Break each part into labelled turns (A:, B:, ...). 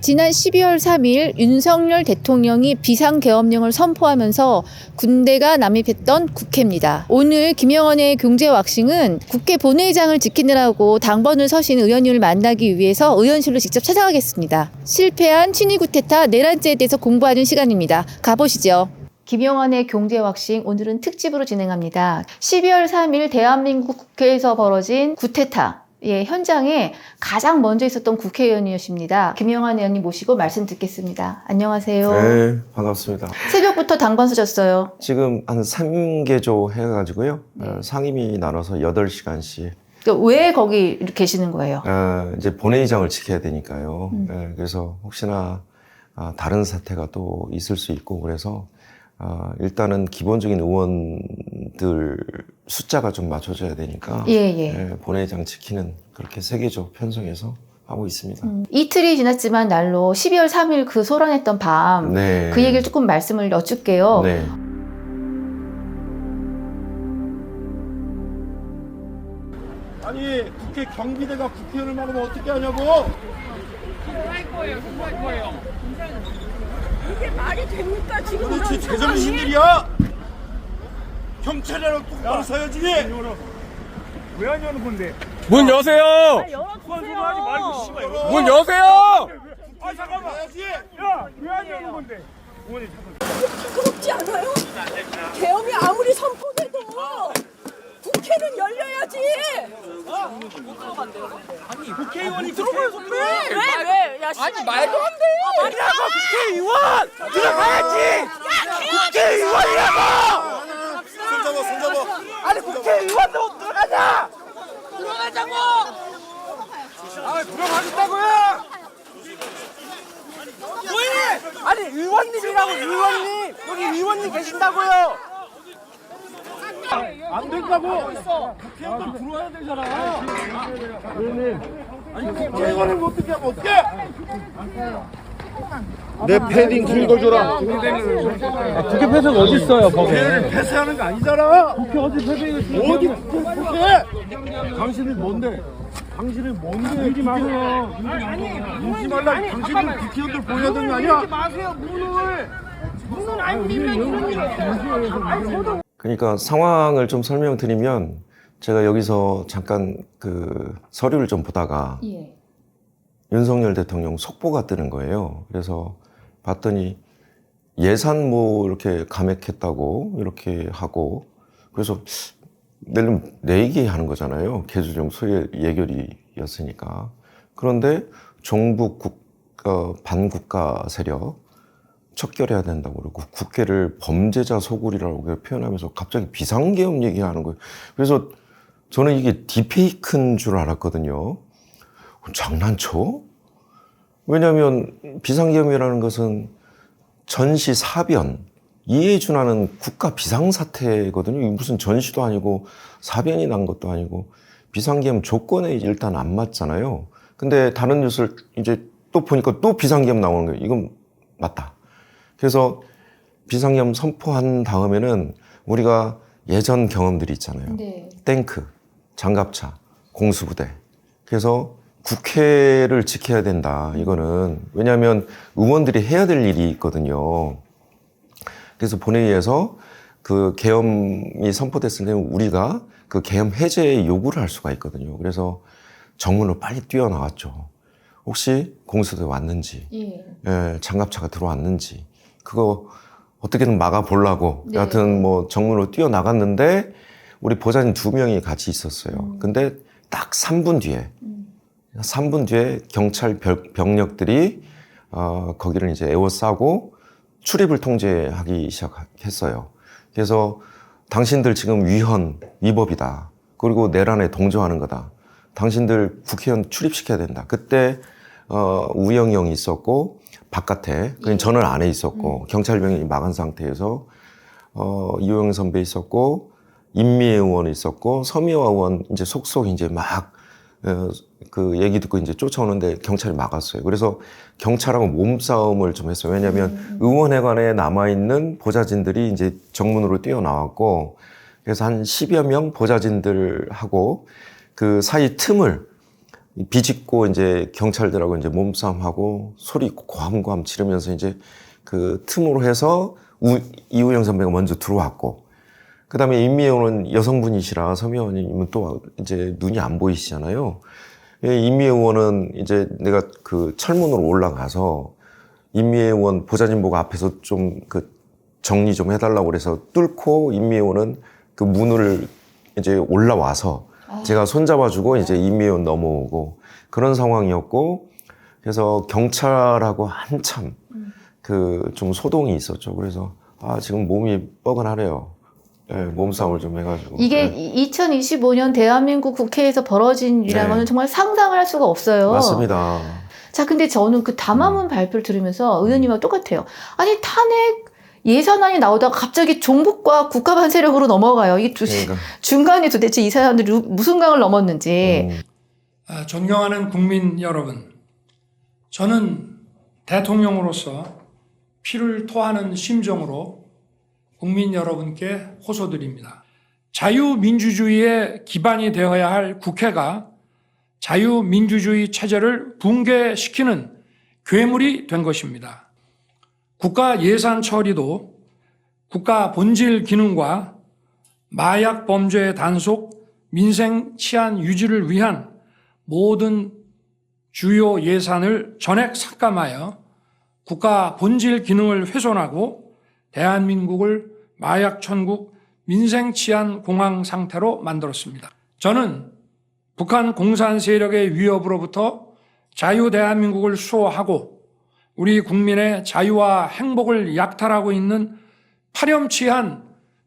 A: 지난 12월 3일 윤석열 대통령이 비상계엄령을 선포하면서 군대가 남입했던 국회입니다. 오늘 김영원의 경제왁싱은 국회 본회의장을 지키느라고 당번을 서신 의원님을 만나기 위해서 의원실로 직접 찾아가겠습니다. 실패한 친위 구테타 내란죄에 대해서 공부하는 시간입니다. 가보시죠. 김영환의 경제왁싱 오늘은 특집으로 진행합니다. 12월 3일 대한민국 국회에서 벌어진 구테타 현장에 가장 먼저 있었던 국회의원이십니다. 김영환 의원님 모시고 말씀 듣겠습니다. 안녕하세요.
B: 네, 반갑습니다.
A: 새벽부터 당번 쓰셨어요.
B: 지금 한 3개조 해가지고요. 상임위 나눠서 8시간씩.
A: 왜 거기 계시는 거예요?
B: 이제 본회의장을 지켜야 되니까요. 그래서 혹시나 다른 사태가 또 있을 수 있고 그래서 일단은 기본적인 의원들 숫자가 좀 맞춰져야 되니까 본회의장 지키는 그렇게 3개조 편성해서 하고 있습니다.
A: 이틀이 지났지만 날로 12월 3일 그 소란했던 밤 그 얘기를 조금 말씀을 여쭐게요.
B: 네.
C: 아니 국회 경비대가 국회의원을 막으면 어떻게 하냐고?
D: 할 거예요. 공부할 거예요. 이게 말이 됩니까? 지금
C: 도대체 제정신들이야? 경찰이랑 똑바로 서야지.
E: 왜 안 여는 건데?
F: 문 여세요!
D: 열어주세요.
E: 하지 말고 씨발 열어.
F: 문 여세요!
E: 아 잠깐만.
C: 가야지.
E: 야, 왜 안 여는 건데? 어머니 잠깐.
D: 부끄럽지 않아요? 계엄이 아무리 선포돼도 국회는 열려야지.
E: 국회의원이 들어가서 그래.
D: 왜? 야,
F: 아니 말도 안 돼!
E: 아니라고 국회의원 들어가야지. 국회의원이라고.
C: 손잡아.
E: 아니 국회의원도 들어가자.
D: 들어가자고.
E: 아 들어가겠다고요. 왜? 아니 의원님이라고 의원님 여기 의원님 계신다고요. 안 된다고. 국회의원들 들어와야 되잖아. 아니 국회의원을 어떻게 하면 어떡해?
C: 내 패딩 긁어줘라.
E: 국회 패스가 어디 있어요, 거기? 국회를 패스하는 거 아니잖아. 국회 어디 패스가 어디 국회? 당신은 뭔데? 당신은 뭔데? 밀지 마세요. 밀지 말라. 당신은 국회의원들 보여야 되는 거 아니야? 밀지 마세요, 문을. 문을 안 밀면 이런 게.
B: 그러니까 상황을 좀 설명드리면 제가 여기서 잠깐 그 서류를 좀 보다가 윤석열 대통령 속보가 뜨는 거예요. 그래서 봤더니 예산 뭐 이렇게 감액했다고 이렇게 하고 그래서 내 얘기하는 거잖아요. 개주정 소외 예결이었으니까. 그런데 종북 반국가 세력 척결해야 된다고 그러고 국회를 범죄자 소굴이라고 표현하면서 갑자기 비상계엄 얘기하는 거예요. 그래서 저는 이게 딥페이크인 줄 알았거든요. 장난쳐? 왜냐하면 비상계엄이라는 것은 전시 사변, 이에 준하는 국가 비상사태거든요. 무슨 전시도 아니고 사변이 난 것도 아니고 비상계엄 조건에 일단 안 맞잖아요. 근데 다른 뉴스를 이제 또 보니까 또 비상계엄 나오는 거예요. 이건 맞다. 그래서 비상계엄 선포한 다음에는 우리가 예전 경험들이 있잖아요. 탱크, 장갑차, 공수부대. 그래서 국회를 지켜야 된다. 이거는 왜냐하면 의원들이 해야 될 일이 있거든요. 그래서 본회의에서 그 계엄이 선포됐을 때 우리가 그 계엄 해제 요구를 할 수가 있거든요. 그래서 정문으로 빨리 뛰어나왔죠. 혹시 공수부대 왔는지, 장갑차가 들어왔는지 그거 어떻게든 막아보려고 여하튼 뭐 정문으로 뛰어나갔는데 우리 보좌진 2명이 같이 있었어요. 근데 딱 3분 뒤에 경찰 병력들이 거기를 이제 에워싸고 출입을 통제하기 시작했어요. 그래서 당신들 지금 위법이다. 그리고 내란에 동조하는 거다. 당신들 국회의원 출입시켜야 된다. 그때 우영이 형이 있었고 바깥에 저는 안에 있었고 경찰병이 막은 상태에서 이호영 선배 있었고 임미애 의원 있었고 서미화 의원 이제 속속 이제 막 그 얘기 듣고 이제 쫓아오는데 경찰이 막았어요. 그래서 경찰하고 몸싸움을 좀 했어요. 왜냐하면 의원회관에 남아있는 보좌진들이 이제 정문으로 뛰어나왔고 그래서 한 10여 명 보좌진들하고 그 사이 틈을 비집고 이제 경찰들하고 이제 몸싸움하고 소리 고함고함 지르면서 이제 그 틈으로 해서 이우영 선배가 먼저 들어왔고, 그 다음에 임미애 의원은 여성분이시라 서미애 의원님은 또 이제 눈이 안 보이시잖아요. 임미애 의원은 이제 내가 그 철문으로 올라가서 임미애 의원 보좌진보가 앞에서 좀 그 정리 좀 해달라고 그래서 뚫고 임미애 의원은 그 문을 이제 올라와서 제가 손잡아주고 이제 임미애 의원 넘어오고 그런 상황이었고, 그래서 경찰하고 한참 그 좀 소동이 있었죠. 그래서 지금 몸이 뻐근하네요. 네, 몸싸움을 좀 해가지고.
A: 이게
B: 네.
A: 2025년 대한민국 국회에서 벌어진 일이라는
B: 네.
A: 거는 정말 상상을 할 수가 없어요.
B: 맞습니다.
A: 자, 근데 저는 그 담화문 발표를 들으면서 의원님하고 똑같아요. 아니, 탄핵 예산안이 나오다가 갑자기 종북과 국가 반세력으로 넘어가요. 이
B: 그러니까.
A: 중간에 도대체 이 사람들이 무슨 강을 넘었는지.
G: 존경하는 국민 여러분, 저는 대통령으로서 피를 토하는 심정으로 국민 여러분께 호소드립니다. 자유민주주의의 기반이 되어야 할 국회가 자유민주주의 체제를 붕괴시키는 괴물이 된 것입니다. 국가 예산 처리도 국가 본질 기능과 마약 범죄 단속, 민생 치안 유지를 위한 모든 주요 예산을 전액 삭감하여 국가 본질 기능을 훼손하고 대한민국을 마약 천국, 민생 치안 공황 상태로 만들었습니다. 저는 북한 공산 세력의 위협으로부터 자유 대한민국을 수호하고 우리 국민의 자유와 행복을 약탈하고 있는 파렴치한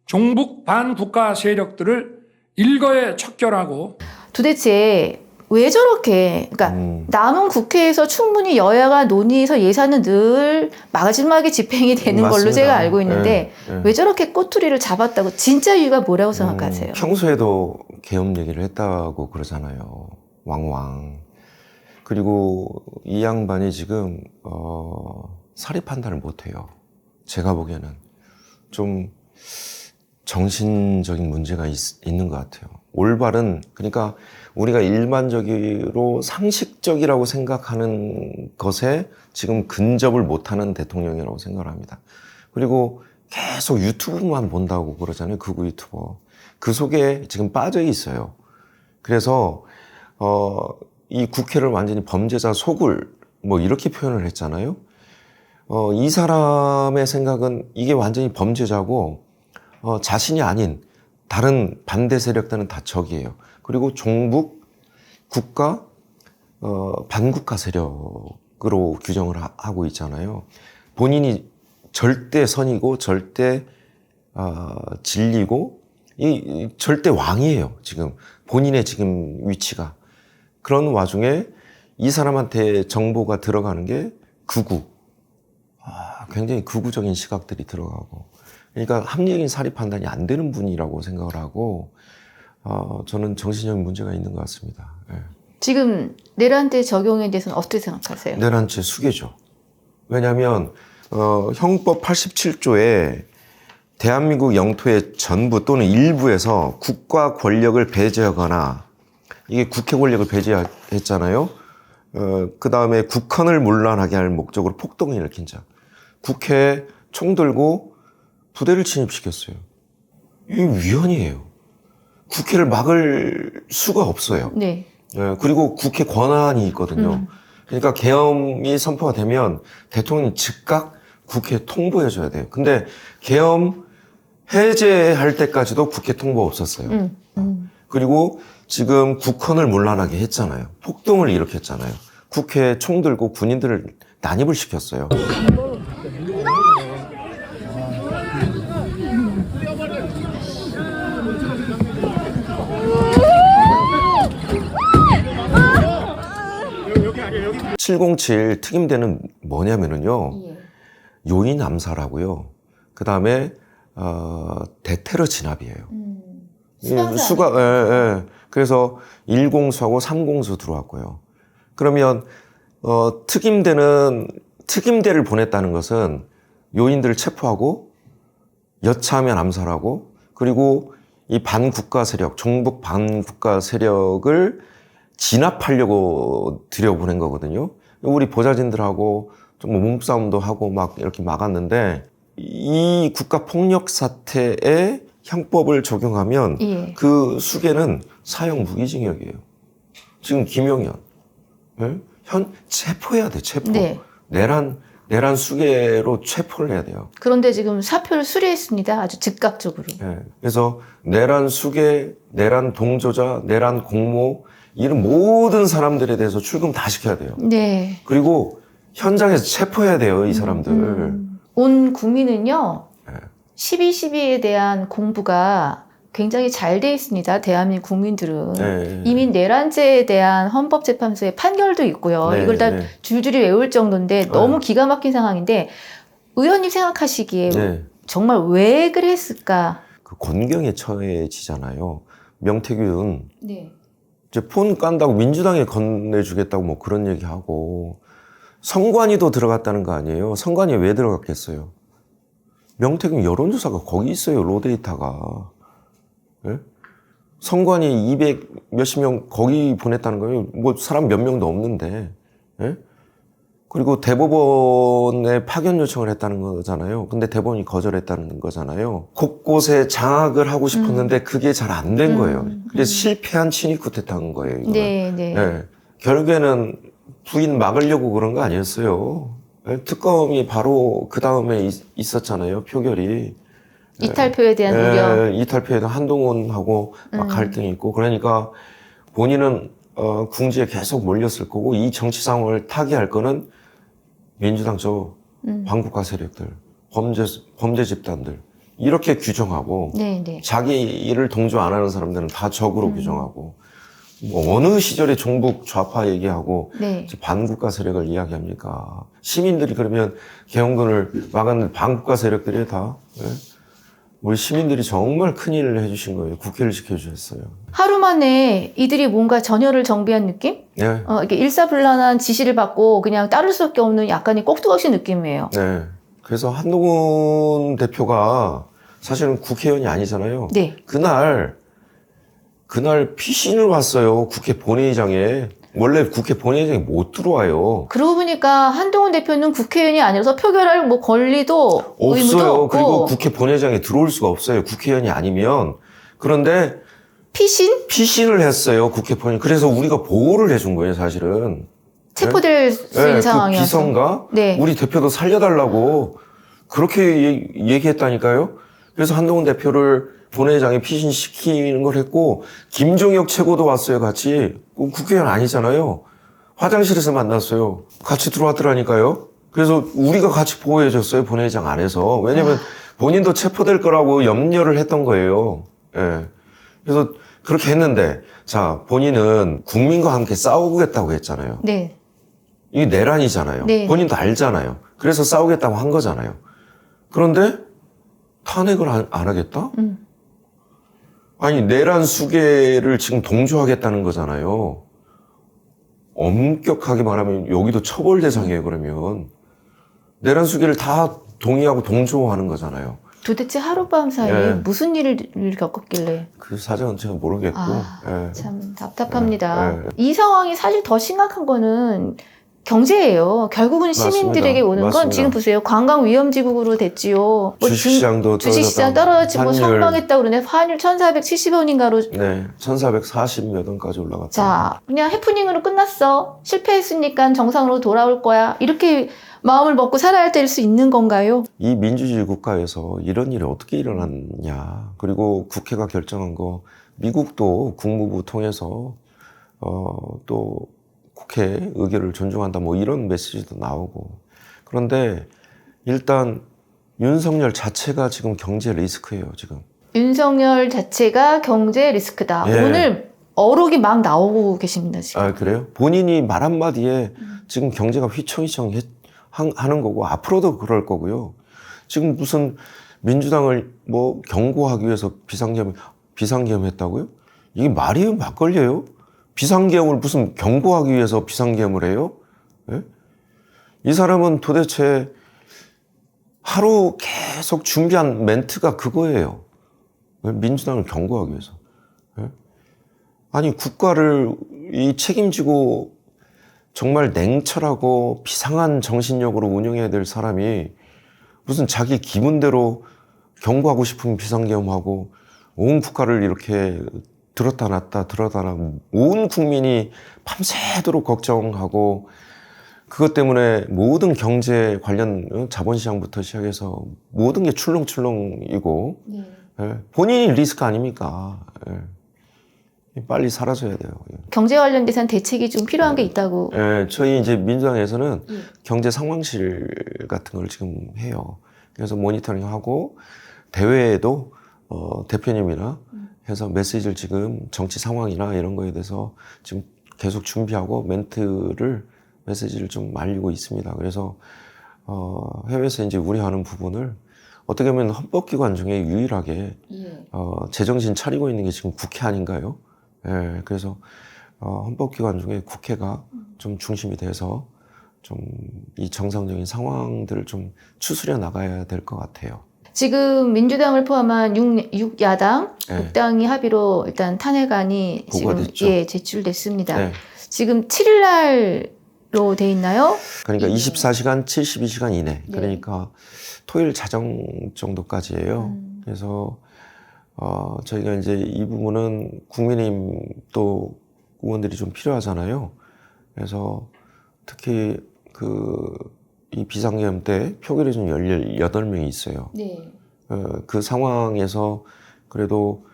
G: 종북 반국가 세력들을 일거에 척결하고
A: 도대체 왜 저렇게, 그러니까 남은 국회에서 충분히 여야가 논의해서 예산은 늘 마지막에 집행이 되는 걸로
B: 맞습니다.
A: 제가 알고 있는데
B: 네, 네.
A: 왜 저렇게 꼬투리를 잡았다고, 진짜 이유가 뭐라고 생각하세요?
B: 평소에도 계엄 얘기를 했다고 그러잖아요. 왕왕. 그리고 이 양반이 지금 사리 판단을 못해요. 제가 보기에는 좀 정신적인 문제가 있는 것 같아요. 올바른, 그러니까 우리가 일반적으로 상식적이라고 생각하는 것에 지금 근접을 못하는 대통령이라고 생각을 합니다. 그리고 계속 유튜브만 본다고 그러잖아요. 극우 유튜버. 그 속에 지금 빠져 있어요. 그래서 이 국회를 완전히 범죄자 속을 뭐 이렇게 표현을 했잖아요. 이 사람의 생각은 이게 완전히 범죄자고 자신이 아닌 다른 반대 세력들은 다 적이에요. 그리고 종북, 국가, 반국가 세력으로 규정을 하고 있잖아요. 본인이 절대 선이고 절대 진리고 이 절대 왕이에요. 지금 본인의 지금 위치가. 그런 와중에 이 사람한테 정보가 들어가는 게 극우. 굉장히 극우적인 시각들이 들어가고. 그러니까 합리적인 사리 판단이 안 되는 분이라고 생각을 하고, 저는 정신적인 문제가 있는 것 같습니다. 예.
A: 지금 내란죄 적용에 대해서는 어떻게 생각하세요?
B: 내란죄 수괴죠. 왜냐하면 형법 87조에 대한민국 영토의 전부 또는 일부에서 국가 권력을 배제하거나, 이게 국회 권력을 배제했잖아요. 그 다음에 국헌을 문란하게 할 목적으로 폭동을 일으킨 자. 국회에 총 들고 부대를 침입시켰어요. 이게 위헌이에요. 국회를 막을 수가 없어요.
A: 네.
B: 그리고 국회 권한이 있거든요. 그러니까 계엄이 선포가 되면 대통령이 즉각 국회에 통보해줘야 돼요. 근데 계엄 해제할 때까지도 국회 통보 없었어요. 그리고 지금 국헌을 문란하게 했잖아요. 폭동을 일으켰잖아요. 국회에 총 들고 군인들을 난입을 시켰어요. (707) 특임대는 뭐냐면은요, 요인 암살하고요, 그 다음에 대테러 진압이에요. 그래서 1공수하고 3공수 들어왔고요. 그러면 특임대를 보냈다는 것은 요인들을 체포하고 여차하면 암살하고, 그리고 이 반국가 세력, 종북 반국가 세력을 진압하려고 들여보낸 거거든요. 우리 보좌진들하고 좀 몸싸움도 하고 막 이렇게 막았는데 이 국가 폭력 사태에 형법을 적용하면
A: 예.
B: 그 수계는 사형 무기징역이에요. 지금 김용현 현 체포해야 돼. 체포.
A: 네.
B: 내란 수계로 체포를 해야 돼요.
A: 그런데 지금 사표를 수리했습니다. 아주 즉각적으로.
B: 예. 그래서 내란 수계, 내란 동조자, 내란 공모 이런 모든 사람들에 대해서 출금 다 시켜야 돼요.
A: 네.
B: 그리고 현장에서 체포해야 돼요, 이 사람들.
A: 온 국민은요,
B: 네.
A: 12.12에 대한 공부가 굉장히 잘 돼 있습니다. 대한민국 국민들은.
B: 네.
A: 이미 내란죄에 대한 헌법재판소의 판결도 있고요.
B: 네,
A: 이걸 다
B: 네.
A: 줄줄이 외울 정도인데 너무 기가 막힌 상황인데 의원님 생각하시기에
B: 네.
A: 정말 왜 그랬을까?
B: 그 곤경에 처해지잖아요. 명태균
A: 네.
B: 이제 폰 깐다고 민주당에 건네주겠다고 뭐 그런 얘기하고 선관위도 들어갔다는 거 아니에요. 선관위에 왜 들어갔겠어요? 명태균 여론조사가 거기 있어요. 로데이터가. 예? 선관위 200 몇십 명 거기 보냈다는 거예요. 뭐 사람 몇 명도 없는데. 예? 그리고 대법원에 파견 요청을 했다는 거잖아요. 근데 대법원이 거절했다는 거잖아요. 곳곳에 장악을 하고 싶었는데 그게 잘 안 된 거예요. 그래서 실패한 친위 쿠데타인 거예요. 이거는.
A: 네, 네.
B: 예. 결국에는 부인 막으려고 그런 거 아니었어요. 예? 특검이 바로 그 다음에 있었잖아요. 표결이.
A: 이탈표에 대한 우려.
B: 이탈표에도 한동훈하고 막 갈등이 있고 그러니까 본인은 궁지에 계속 몰렸을 거고 이 정치 상황을 타개할 거는 민주당 저 반국가 세력들, 범죄 집단들 이렇게 규정하고
A: 네, 네.
B: 자기 일을 동조 안 하는 사람들은 다 적으로 규정하고 뭐 어느 시절에 종북 좌파 얘기하고
A: 네.
B: 이제 반국가 세력을 이야기합니까? 시민들이 그러면 개헌군을 막았는데 반국가 세력들이 다 예? 우리 시민들이 정말 큰일을 해주신 거예요. 국회를 지켜주셨어요.
A: 하루 만에 이들이 뭔가 전열을 정비한 느낌?
B: 네.
A: 이렇게 일사불란한 지시를 받고 그냥 따를 수밖에 없는 약간의 꼭두각시 느낌이에요.
B: 네. 그래서 한동훈 대표가 사실은 국회의원이 아니잖아요.
A: 네.
B: 그날 피신을 왔어요. 국회 본회의장에. 원래 국회 본회의장에 못 들어와요.
A: 그러고 보니까 한동훈 대표는 국회의원이 아니라서 표결할 뭐 권리도 의무도
B: 없어요.
A: 없고
B: 그리고 국회 본회의장에 들어올 수가 없어요. 국회의원이 아니면. 그런데 피신을 했어요. 국회 본회의. 그래서 우리가 보호를 해준 거예요, 사실은.
A: 체포될 수 있는
B: 그
A: 상황이어서.
B: 비서인가?
A: 네.
B: 우리 대표도 살려달라고 그렇게 얘기했다니까요. 그래서 한동훈 대표를 본회의장에 피신시키는 걸 했고 김종혁 최고도 왔어요, 같이. 국회의원 아니잖아요. 화장실에서 만났어요. 같이 들어왔더라니까요. 그래서 우리가 같이 보호해줬어요, 본회의장 안에서. 왜냐면 본인도 체포될 거라고 염려를 했던 거예요. 예. 그래서 그렇게 했는데, 자, 본인은 국민과 함께 싸우겠다고 했잖아요.
A: 네.
B: 이게 내란이잖아요.
A: 네.
B: 본인도 알잖아요. 그래서 싸우겠다고 한 거잖아요. 그런데 탄핵을 안 하겠다? 아니, 내란 수계를 지금 동조하겠다는 거잖아요. 엄격하게 말하면 여기도 처벌 대상이에요, 그러면. 내란 수계를 다 동의하고 동조하는 거잖아요.
A: 도대체 하룻밤 사이에
B: 예.
A: 무슨 일을 겪었길래.
B: 그 사정은 제가 모르겠고. 예.
A: 참 답답합니다.
B: 예, 예.
A: 이 상황이 사실 더 심각한 거는 경제예요. 결국은 시민들에게
B: 맞습니다.
A: 오는 건
B: 맞습니다.
A: 지금 보세요. 관광 위험지국으로 됐지요. 뭐
B: 주식시장도
A: 주식시장 떨어졌지 뭐 선방했다 그러네. 환율 1,470원인가로.
B: 네, 1,440 몇 원까지 올라갔다.
A: 자, 그냥 해프닝으로 끝났어. 실패했으니까 정상으로 돌아올 거야. 이렇게 마음을 먹고 살아야 될 수 있는 건가요?
B: 이 민주주의 국가에서 이런 일이 어떻게 일어났냐. 그리고 국회가 결정한 거, 미국도 국무부 통해서 또 국회 의결을 존중한다 뭐 이런 메시지도 나오고. 그런데 일단 윤석열 자체가 지금 경제 리스크예요, 지금.
A: 윤석열 자체가 경제 리스크다.
B: 예.
A: 오늘 어록이 막 나오고 계십니다, 지금.
B: 아, 그래요? 본인이 말 한마디에 지금 경제가 휘청휘청 하는 거고, 앞으로도 그럴 거고요. 지금 무슨 민주당을 뭐 경고하기 위해서 비상계엄 했다고요? 이게 말이에요? 막걸리예요? 비상계엄을 무슨 경고하기 위해서 비상계엄을 해요? 예? 이 사람은 도대체 하루 계속 준비한 멘트가 그거예요. 민주당을 경고하기 위해서. 예? 아니, 국가를 책임지고 정말 냉철하고 비상한 정신력으로 운영해야 될 사람이 무슨 자기 기분대로 경고하고 싶으면 비상계엄하고 온 국가를 이렇게 들었다 놨다 온 국민이 밤새도록 걱정하고 그것 때문에 모든 경제 관련 자본시장부터 시작해서 모든 게 출렁출렁이고 예, 본인이 리스크 아닙니까? 예. 빨리 사라져야 돼요. 예.
A: 경제 관련돼서는 대책이 좀 필요한 게 있다고.
B: 예, 저희 이제 민주당에서는 경제 상황실 같은 걸 지금 해요. 그래서 모니터링하고 대회에도 대표님이나 해서 메시지를 지금 정치 상황이나 이런 거에 대해서 지금 계속 준비하고 메시지를 좀 알리고 있습니다. 그래서 해외에서 이제 우려하는 부분을 어떻게 보면 헌법기관 중에 유일하게 제정신 차리고 있는 게 지금 국회 아닌가요? 예, 그래서 헌법기관 중에 국회가 좀 중심이 돼서 좀 이 정상적인 상황들을 좀 추스려 나가야 될 것 같아요.
A: 지금 민주당을 포함한 6야당,
B: 네.
A: 6당이 합의로 일단 탄핵안이
B: 보고가
A: 지금
B: 됐죠.
A: 제출됐습니다.
B: 네.
A: 지금 7일 날로 돼 있나요?
B: 그러니까
A: 네.
B: 24시간, 72시간 이내.
A: 네.
B: 그러니까 토요일 자정 정도까지예요. 그래서 저희가 이제 이 부분은 국민의힘 또 의원들이 좀 필요하잖아요. 그래서 특히 이 비상계엄 때 표결이 좀 18명이 있어요.
A: 네.
B: 그 상황에서 그래도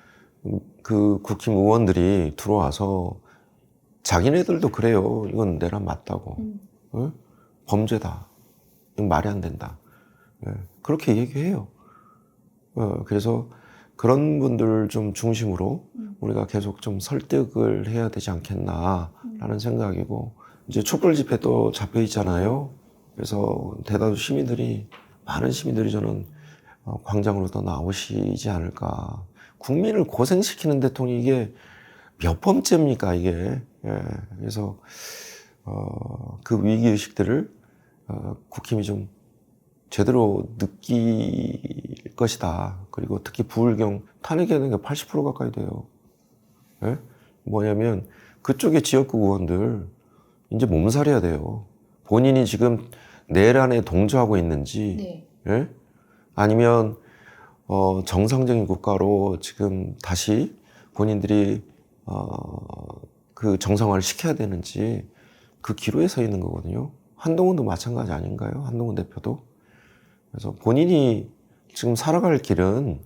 B: 그 국힘 의원들이 들어와서 자기네들도 그래요. 이건 내란 맞다고. 범죄다. 이건 말이 안 된다. 그렇게 얘기해요. 그래서 그런 분들 좀 중심으로 우리가 계속 좀 설득을 해야 되지 않겠나라는 생각이고, 이제 촛불 집회 또 잡혀 있잖아요. 그래서 대다수 많은 시민들이 저는 광장으로 더 나오시지 않을까. 국민을 고생시키는 대통령이 이게 몇 번째입니까, 이게. 예, 그래서, 그 위기의식들을, 국힘이 좀 제대로 느낄 것이다. 그리고 특히 부울경 탄핵해야 되는 게 80% 가까이 돼요. 예? 뭐냐면, 그쪽의 지역구 의원들, 이제 몸살해야 돼요. 본인이 지금 내란에 동조하고 있는지, 예? 아니면 정상적인 국가로 지금 다시 본인들이 그 정상화를 시켜야 되는지 그 기로에 서 있는 거거든요. 한동훈도 마찬가지 아닌가요? 한동훈 대표도. 그래서 본인이 지금 살아갈 길은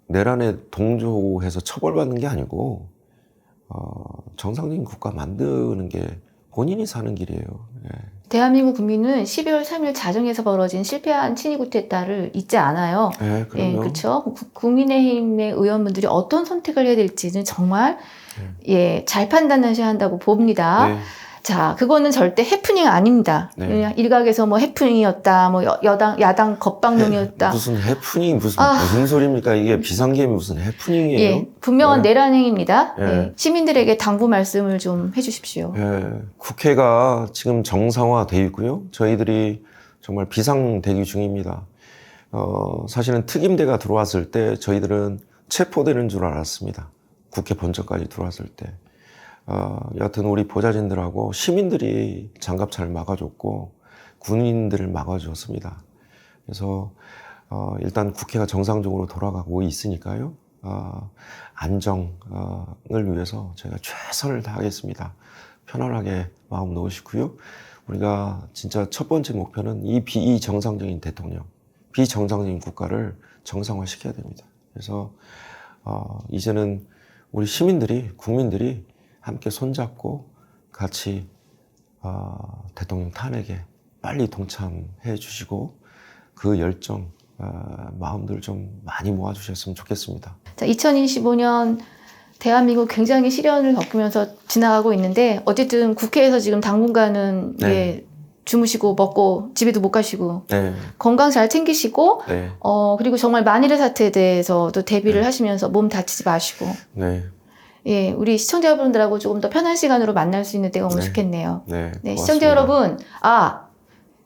B: 내란에 동조해서 처벌받는 게 아니고 정상적인 국가 만드는 게 본인이 사는 길이에요. 예.
A: 대한민국 국민은 12월 3일 자정에서 벌어진 실패한 친위 쿠데타를 잊지 않아요.
B: 예, 그럼요.
A: 예, 그렇죠. 국민의힘의 의원분들이 어떤 선택을 해야 될지는 정말 잘 판단하셔야 한다고 봅니다.
B: 네.
A: 자, 그거는 절대 해프닝 아닙니다.
B: 네.
A: 그냥 일각에서 뭐 해프닝이었다, 뭐 야당 겁방용이었다.
B: 무슨 해프닝, 무슨 소리입니까? 이게 비상계엄이 무슨 해프닝이에요?
A: 예, 분명한
B: 네.
A: 내란행위입니다.
B: 예.
A: 예, 시민들에게 당부 말씀을 좀 해주십시오.
B: 예, 국회가 지금 정상화되어 있고요. 저희들이 정말 비상 대기 중입니다. 사실은 특임대가 들어왔을 때 저희들은 체포되는 줄 알았습니다. 국회 본청까지 들어왔을 때. 여하튼 우리 보좌진들하고 시민들이 장갑차를 막아줬고 군인들을 막아줬습니다. 그래서 일단 국회가 정상적으로 돌아가고 있으니까요. 안정을 위해서 저희가 최선을 다하겠습니다. 편안하게 마음 놓으시고요. 우리가 진짜 첫 번째 목표는 이 비정상적인 대통령, 비정상적인 국가를 정상화시켜야 됩니다. 그래서 이제는 우리 시민들이, 국민들이 함께 손잡고 같이 대통령 탄핵에 빨리 동참해 주시고 그 열정, 마음들 좀 많이 모아주셨으면 좋겠습니다.
A: 자, 2025년 대한민국 굉장히 시련을 겪으면서 지나가고 있는데 어쨌든 국회에서 지금 당분간은
B: 네.
A: 예, 주무시고 먹고 집에도 못 가시고
B: 네,
A: 건강 잘 챙기시고
B: 네,
A: 그리고 정말 만일의 사태에 대해서도 대비를 하시면서 몸 다치지 마시고
B: 네,
A: 예, 우리 시청자분들하고 조금 더 편한 시간으로 만날 수 있는 때가 오면
B: 네.
A: 좋겠네요.
B: 네.
A: 네,
B: 고맙습니다.
A: 시청자 여러분,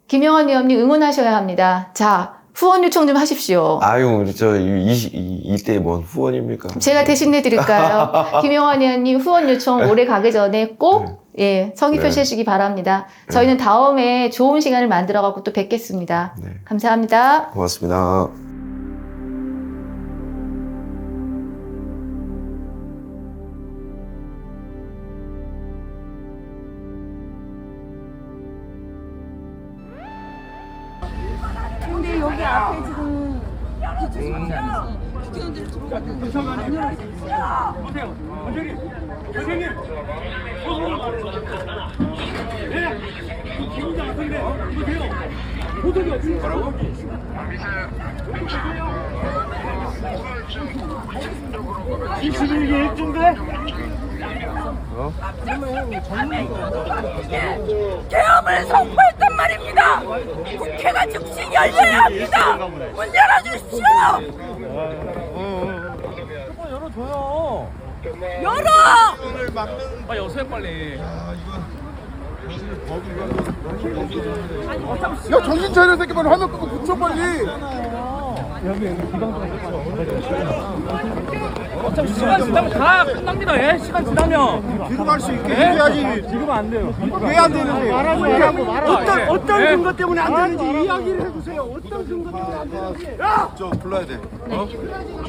A: 김영환 의원님 응원하셔야 합니다. 자, 후원 요청 좀 하십시오.
B: 아유, 이때 뭔 후원입니까?
A: 제가 대신해 드릴까요? 김영환 의원님 후원 요청 올해 가기 전에 꼭 예, 성의
B: 네.
A: 표시하시기 바랍니다. 저희는 다음에 좋은 시간을 만들어 갖고 또 뵙겠습니다.
B: 네.
A: 감사합니다.
B: 고맙습니다.
D: 근데 여기 앞에 지금 계엄을 선포했단 말입니다. 국회가 즉시 열려야 합니다. 문 열어주십시오. 열어.
F: 빨리 오세요 빨리.
E: 야 정신 차려 새끼 빨리 화면 끄고 붙여 빨리.
F: 어차피 시간 지나면 다 끝납니다. 예? 시간 지나면.
E: 뒤로 갈 수 있게 해야지. 지금 안 돼요. 왜 안 되는데? 어떤 근거 때문에 안 되는지 이야기를 해주세요. 어떤 근거 때문에 안 되는지.
C: 저 불러야 돼. 어?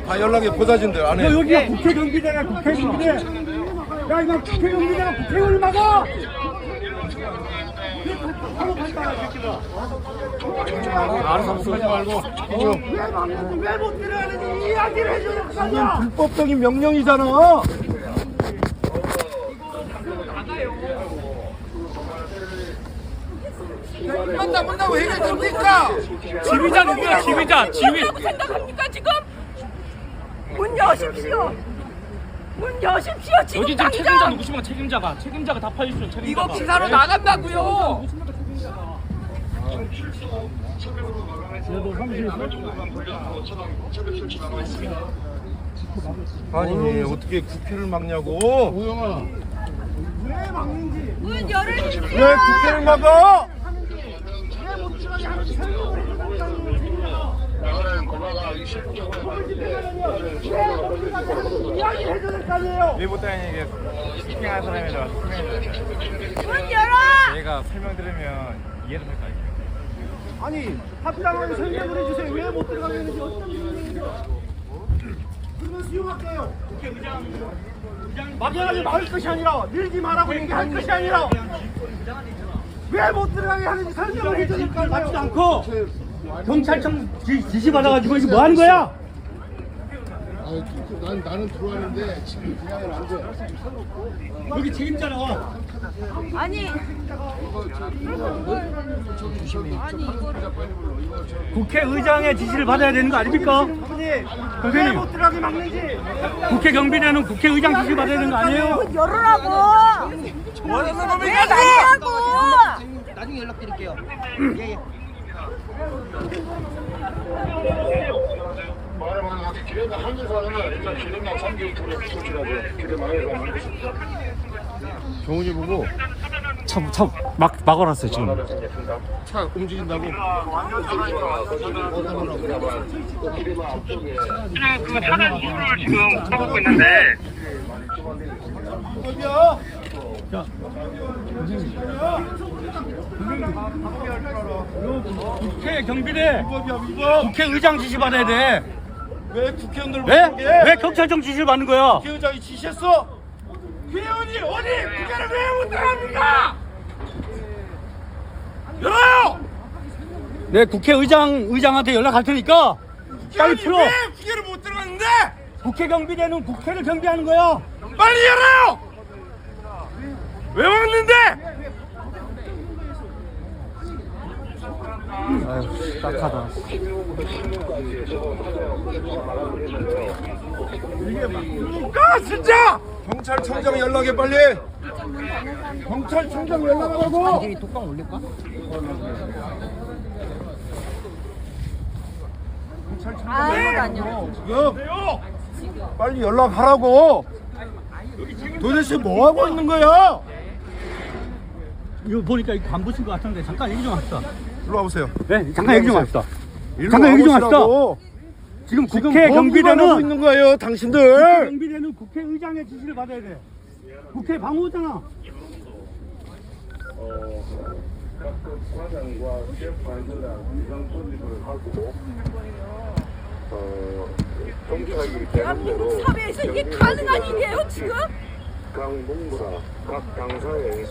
C: 다 연락해 보좌진들 안 해.
E: 여기가 국회 경비대가 국회 경비대. 야 이거 국회 경비대가 국회의원을 막아.
F: 알아서 하지 말고.
E: 왜 막는지 왜 못 들어가는지 이야기를 해줘야 되잖아. 불법적인 명령이잖아.
C: 문다고 해결됩니까?
F: 지휘자 누구야? 지휘자. 지휘.
D: 뭐라고 생각합니까 지금? 문 여십시오. 문 여십시오. 지금
F: 여기 지금
D: 당장.
F: 책임자 누구십니까? 책임자가 답하십시오. 책임자가.
D: 이거 기사로 나간다고요.
C: 아니 어떻게 국회를 막냐고?
D: 문 열어주십시오.
C: 왜 국회를 막아?
H: 일부터는 이게 스피킹하는 사람이라
D: 문 열어.
H: 얘가 설명 들으면 이해를 할 거 아니에요.
E: 아니 합당하게 설명을 해주세요. 왜 못 들어가게 되는지 어떤 이유인지. 그러면 수용할게요. 막연하게 막을 것이 아니라 밀지 말라고 있는 게 할 것이 아니라 왜 못 들어가게 하는지 설명을 해주니까 맞지도 않고 경찰청 지시 받아가지고 이거 뭐 하는 거야?
I: 나는 들어왔는데 지금 그냥은 안 돼.
E: 여기 책임자 나와.
D: 아니.
E: 국회의장의 지시를 받아야 되는 거 아닙니까? 선생님, 왜 못 들어가게 막는지. 국회 경비대는 국회의장 지시 받아야 되는 거 아니에요?
D: 문 열으라고.
C: 뭐라는
D: 왜
C: 겁니까?
D: 열라고.
J: 나중에 연락드릴게요. 예.
I: 기름과 한국사는 일단 기름만 3개월 돌려 소출하고 기름 안에서
C: 정훈이 보고
E: 막 막아놨어요 지금.
C: 차 움직인다고.
H: 그 하는 이유를 지금 물어보고 있는데
E: 국회 경비대 국회의장 지시 받아야 돼.
C: 왜 국회의원들
E: 왜 경찰청 지시를 받는 거야?
C: 국회의장이 지시했어? 국회의원이 어디 국회를 왜 못 들어갑니까? 열어요!
E: 네, 국회의장한테 연락할 테니까 빨리 풀어.
C: 왜 국회를 못 들어갔는데?
E: 국회 경비대는 국회를 경비하는 거야.
C: 빨리 열어요! 왜 막는데?
E: 아유, 딱하다.
C: 진짜! 경찰청장 연락해 빨리! 경찰청장 연락하라고!
J: 완전히 독방 올릴까?
C: 지금 빨리 연락하라고! 도대체 뭐 하고 있는 거야?
E: 이거 보니까 이거 간부신 것 같은데 잠깐 얘기 좀 합시다.
C: 일로 와보세요.
E: 네, 잠깐 얘기 좀 합시다. 잠깐 여기 좀 왔어.
C: 와보시라고.
E: 지금
C: 지금
E: 국회
C: 뭐 위반하고
E: 경비대는
C: 있는 거예요, 당신들.
E: 경비대는 국회의장의 지시를 받아야 돼. 국회 방어잖아.
I: 각급 과장과 재판사장 위상 조직을 하고 경찰이
D: 대한민국 사회에서 이게 가능한 일이에요 지금?
I: 각 농사, 각 당사에